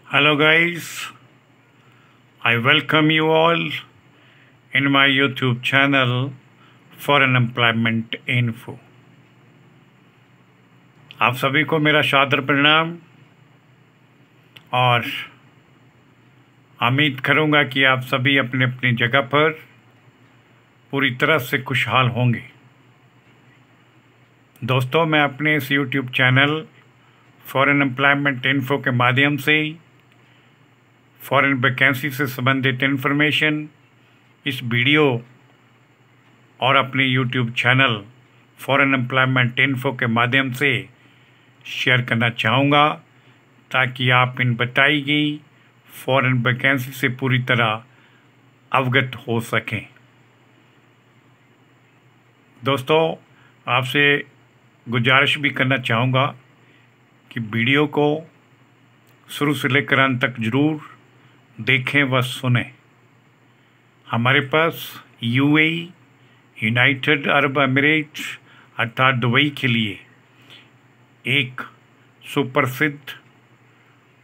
Hello guys, I welcome you all in my YouTube channel Foreign Employment Info। आप सभी को मेरा सादर प्रणाम और उम्मीद करूंगा कि आप सभी अपनी अपनी जगह पर पूरी तरह से खुशहाल होंगे। दोस्तों, मैं अपने इस YouTube channel foreign employment info के माध्यम से फॉरेन वैकेंसी से संबंधित इन्फॉर्मेशन इस वीडियो और अपने YouTube channel foreign employment info के माध्यम से शेयर करना चाहूँगा, ताकि आप इन बताई गई फॉरेन वैकेंसी से पूरी तरह अवगत हो सकें। दोस्तों, आपसे गुजारिश भी करना चाहूँगा कि वीडियो को शुरू से लेकर अंत तक ज़रूर देखें व सुनें। हमारे पास यूएई, यूनाइटेड अरब अमीरात अर्थात दुबई के लिए एक सुप्रसिद्ध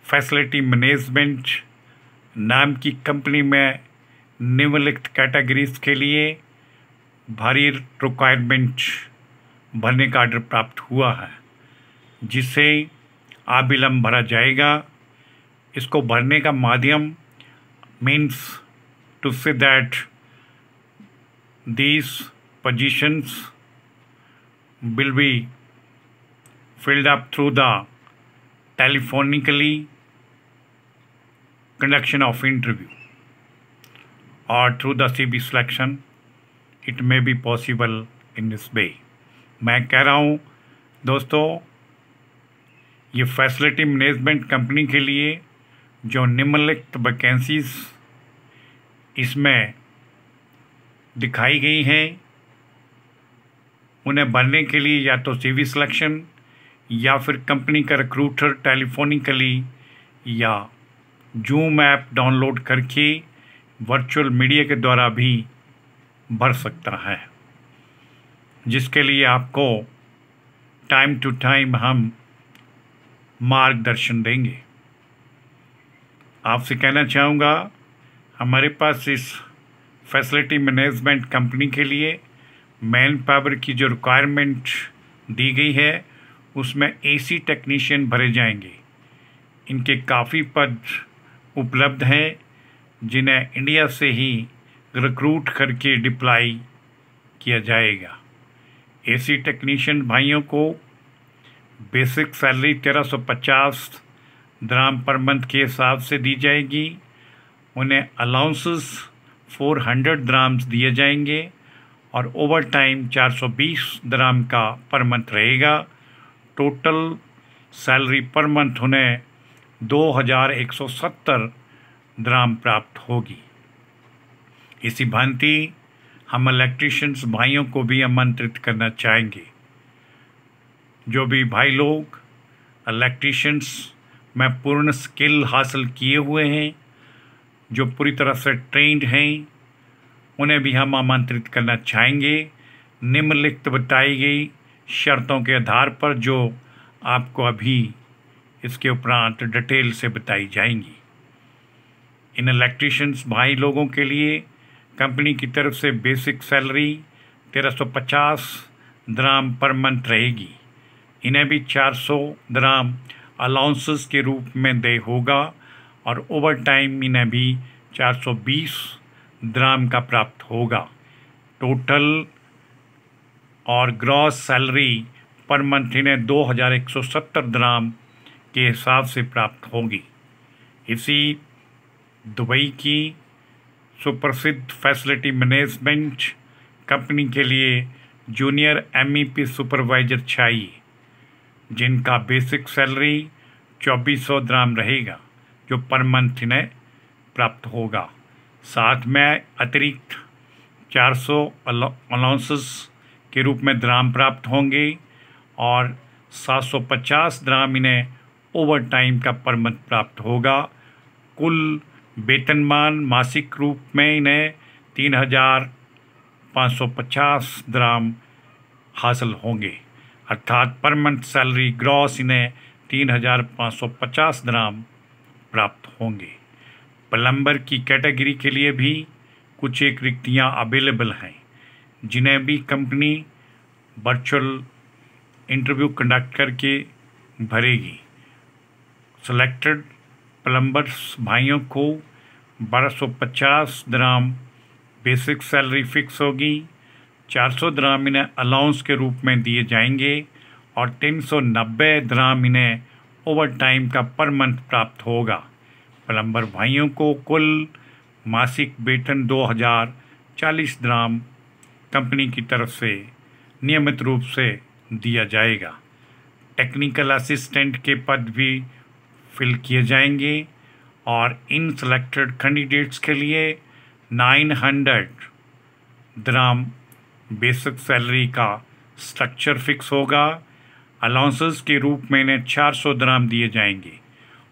फैसिलिटी मैनेजमेंट नाम की कंपनी में निम्नलिखित कैटेगरीज के लिए भारी रिक्वायरमेंट भरने का आर्डर प्राप्त हुआ है, जिसे अविलंब भरा जाएगा। इसको भरने का माध्यम means to say that these positions will be filled up through the telephonically conduction of interview or through the CV selection. It may be possible in this way। मैं कह रहा हूँ दोस्तों, ये फैसिलिटी मैनेजमेंट कंपनी के लिए जो निम्नलिखित वैकेंसीज इसमें दिखाई गई हैं, उन्हें भरने के लिए या तो CV सिलेक्शन या फिर कंपनी का रिक्रूटर टेलीफोनिकली या जूम ऐप डाउनलोड करके वर्चुअल मीडिया के द्वारा भी भर सकता है, जिसके लिए आपको टाइम टू टाइम हम मार्गदर्शन देंगे। आपसे कहना चाहूँगा, हमारे पास इस फैसिलिटी मैनेजमेंट कंपनी के लिए मैन पावर की जो रिक्वायरमेंट दी गई है, उसमें AC टेक्नीशियन भरे जाएंगे। इनके काफ़ी पद उपलब्ध हैं, जिन्हें इंडिया से ही रिक्रूट करके डिप्लॉय किया जाएगा। AC टेक्नीशियन भाइयों को बेसिक सैलरी 1350 दिरहम पर मंथ के हिसाब से दी जाएगी। उन्हें अलाउंसेस 400 दिरहम्स दिए जाएंगे और ओवर टाइम 420 दिरहम का पर मंथ रहेगा। टोटल सैलरी पर मंथ उन्हें 2170 दिरहम प्राप्त होगी। इसी भांति हम इलेक्ट्रीशियंस भाइयों को भी आमंत्रित करना चाहेंगे। जो भी भाई लोग इलेक्ट्रीशियंस में पूर्ण स्किल हासिल किए हुए हैं, जो पूरी तरह से ट्रेंड हैं, उन्हें भी हम आमंत्रित करना चाहेंगे निम्नलिखित बताई गई शर्तों के आधार पर, जो आपको अभी इसके उपरांत डिटेल से बताई जाएंगी। इन इलेक्ट्रीशियंस भाई लोगों के लिए कंपनी की तरफ से बेसिक सैलरी 1350 दिरहम पर मंथ रहेगी। इन्हें भी 400 दिरहम अलाउंसेस के रूप में दे होगा और ओवर टाइम इन्हें भी 420 दिरहम का प्राप्त होगा। टोटल और ग्रॉस सैलरी पर मंथ इन्हें 2170 दिरहम के हिसाब से प्राप्त होगी। इसी दुबई की सुप्रसिद्ध फैसिलिटी मैनेजमेंट कंपनी के लिए जूनियर MEP सुपरवाइजर चाहिए, जिनका बेसिक सैलरी 2400 दिरहम रहेगा, जो पर मंथ इन्हें प्राप्त होगा। साथ में अतिरिक्त 400 अलाउंसेस के रूप में दिरहम प्राप्त होंगे और 750 दिरहम इन्हें ओवर टाइम का पर मंथ प्राप्त होगा। कुल वेतनमान मासिक रूप में इन्हें 3550 दिरहम हासिल होंगे, अर्थात पर मंथ सैलरी ग्रॉस इन्हें 3550 दिरहम प्राप्त होंगे। प्लम्बर की कैटेगरी के लिए भी कुछ एक रिक्तियाँ अवेलेबल हैं, जिन्हें भी कंपनी वर्चुअल इंटरव्यू कंडक्ट करके भरेगी। सेलेक्टेड प्लम्बर्स भाइयों को 1250 दिरहम बेसिक सैलरी फिक्स होगी। 400 दिरहम इन्हें अलाउंस के रूप में दिए जाएंगे और 390 दिरहम इन्हें ओवर टाइम का पर मंथ प्राप्त होगा। प्लम्बर भाइयों को कुल मासिक वेतन 2040 दिरहम कंपनी की तरफ से नियमित रूप से दिया जाएगा। टेक्निकल असिस्टेंट के पद भी फिल किए जाएंगे और इन सेलेक्टेड कैंडिडेट्स के लिए 900 दिरहम बेसिक सैलरी का स्ट्रक्चर फिक्स होगा। अलाउंसेस के रूप में इन्हें 400 दिरहम दिए जाएंगे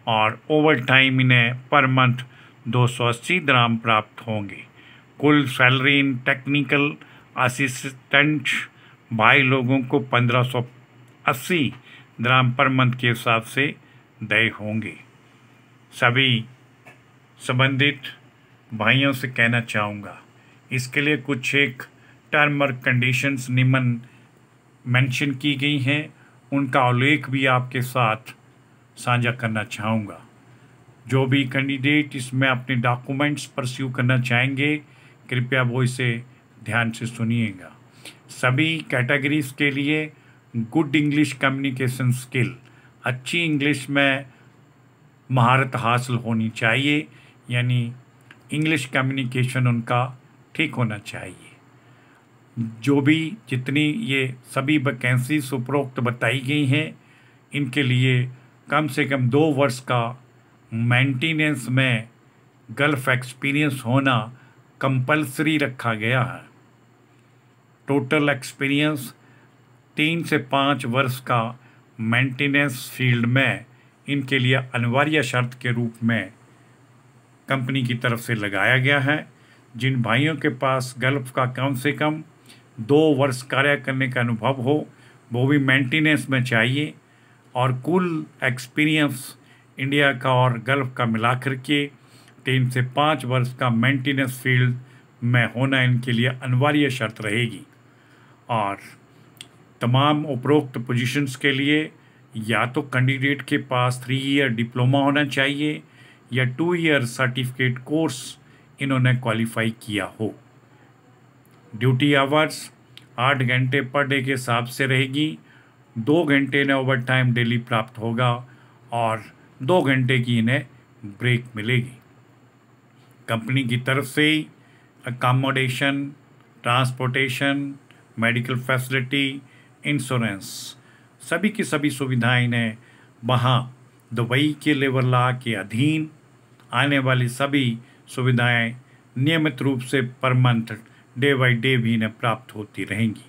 और ओवर टाइम इन्हें पर मंथ 280 दिरहम प्राप्त होंगे। कुल सैलरी इन टेक्निकल असिस्टेंट भाई लोगों को 1580 दिरहम पर मंथ के हिसाब से देय होंगे। सभी संबंधित भाइयों से कहना चाहूँगा, इसके लिए कुछ एक टर्म और कंडीशंस निम्न मेंशन की गई हैं, उनका उल्लेख भी आपके साथ साझा करना चाहूँगा। जो भी कैंडिडेट इसमें अपने डॉक्यूमेंट्स परस्यू करना चाहेंगे, कृपया वो इसे ध्यान से सुनिएगा। सभी कैटेगरीज के लिए गुड इंग्लिश कम्युनिकेशन स्किल, अच्छी इंग्लिश में महारत हासिल होनी चाहिए, यानी इंग्लिश कम्युनिकेशन उनका ठीक होना चाहिए। जो भी जितनी ये सभी वैकेंसीज उपरोक्त बताई गई हैं, इनके लिए कम से कम 2 वर्ष का मेंटेनेंस में गल्फ एक्सपीरियंस होना कंपलसरी रखा गया है। टोटल एक्सपीरियंस 3 से 5 वर्ष का मेंटेनेंस फील्ड में इनके लिए अनिवार्य शर्त के रूप में कंपनी की तरफ से लगाया गया है। जिन भाइयों के पास गल्फ का कम से कम 2 वर्ष कार्य करने का अनुभव हो, वो भी मेंटेनेंस में चाहिए और कुल एक्सपीरियंस इंडिया का और गल्फ का मिलाकर के 3 से 5 वर्ष का मेंटेनेंस फील्ड में होना इनके लिए अनिवार्य शर्त रहेगी। और तमाम उपरोक्त पोजीशंस के लिए या तो कैंडिडेट के पास 3 ईयर डिप्लोमा होना चाहिए या 2 ईयर सर्टिफिकेट कोर्स इन्होंने क्वालिफाई किया हो। ड्यूटी आवर्स 8 घंटे पर डे के हिसाब से रहेगी। 2 घंटे इन्हें ओवर टाइम डेली प्राप्त होगा और 2 घंटे की इन्हें ब्रेक मिलेगी। कंपनी की तरफ से accommodation, transportation, medical facility, insurance, सभी की सभी सुविधाएं इन्हें वहाँ दुबई के लेबर लॉ के अधीन आने वाली सभी सुविधाएं नियमित रूप से per month day by day भी इन्हें प्राप्त होती रहेंगी।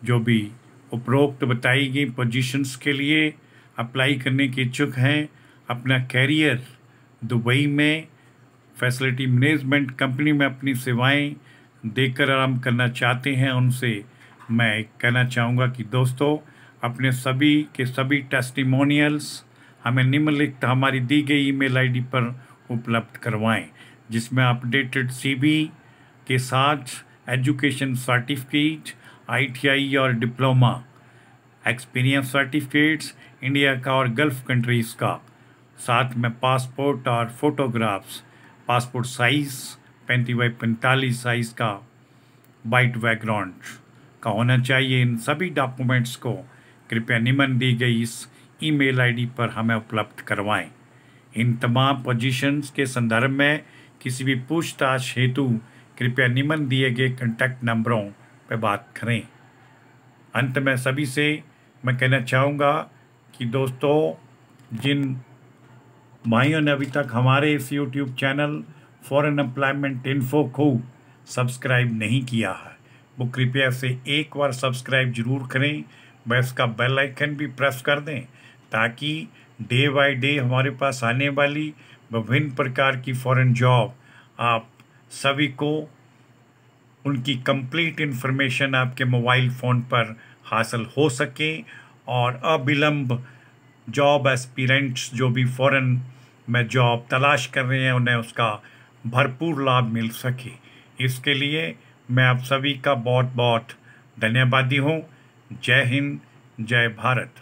जो भी उपरोक्त बताई गई पोजीशंस के लिए अप्लाई करने के इच्छुक हैं, अपना कैरियर दुबई में फैसिलिटी मैनेजमेंट कंपनी में अपनी सेवाएं देकर आरंभ करना चाहते हैं, उनसे मैं कहना चाहूँगा कि दोस्तों अपने सभी के सभी टेस्टिमोनियल्स हमें निम्नलिखित हमारी दी गई ईमेल आईडी पर उपलब्ध करवाएं, जिसमें अपडेटेड सीवी के साथ एजुकेशन सर्टिफिकेट, आईटीआई और डिप्लोमा, एक्सपीरियंस सर्टिफिकेट्स इंडिया का और गल्फ कंट्रीज़ का, साथ में पासपोर्ट और photographs, passport size 35x45 size का वाइट बैकग्राउंड का होना चाहिए। इन सभी डॉक्यूमेंट्स को कृपया निम्न दी गई इस ईमेल आईडी पर हमें उपलब्ध करवाएं। इन तमाम पोजीशंस के संदर्भ में किसी भी पूछताछ हेतु कृपया निम्न दिए गए कॉन्टैक्ट नंबरों पर बात करें। अंत में सभी से मैं कहना चाहूँगा कि दोस्तों, जिन भाइयों ने अभी तक हमारे इस YouTube channel foreign employment info को सब्सक्राइब नहीं किया है, वो कृपया से एक बार सब्सक्राइब जरूर करें, बस का बेल आइकन भी प्रेस कर दें, ताकि डे बाय डे हमारे पास आने वाली विभिन्न प्रकार की फॉरेन जॉब आप सभी को उनकी कंप्लीट इन्फॉर्मेशन आपके मोबाइल फ़ोन पर हासिल हो सके और अविलंब जॉब एस्पिरेंट्स जो भी फॉरेन में जॉब तलाश कर रहे हैं उन्हें उसका भरपूर लाभ मिल सके। इसके लिए मैं आप सभी का बहुत बहुत धन्यवादी हूँ। जय हिंद, जय भारत।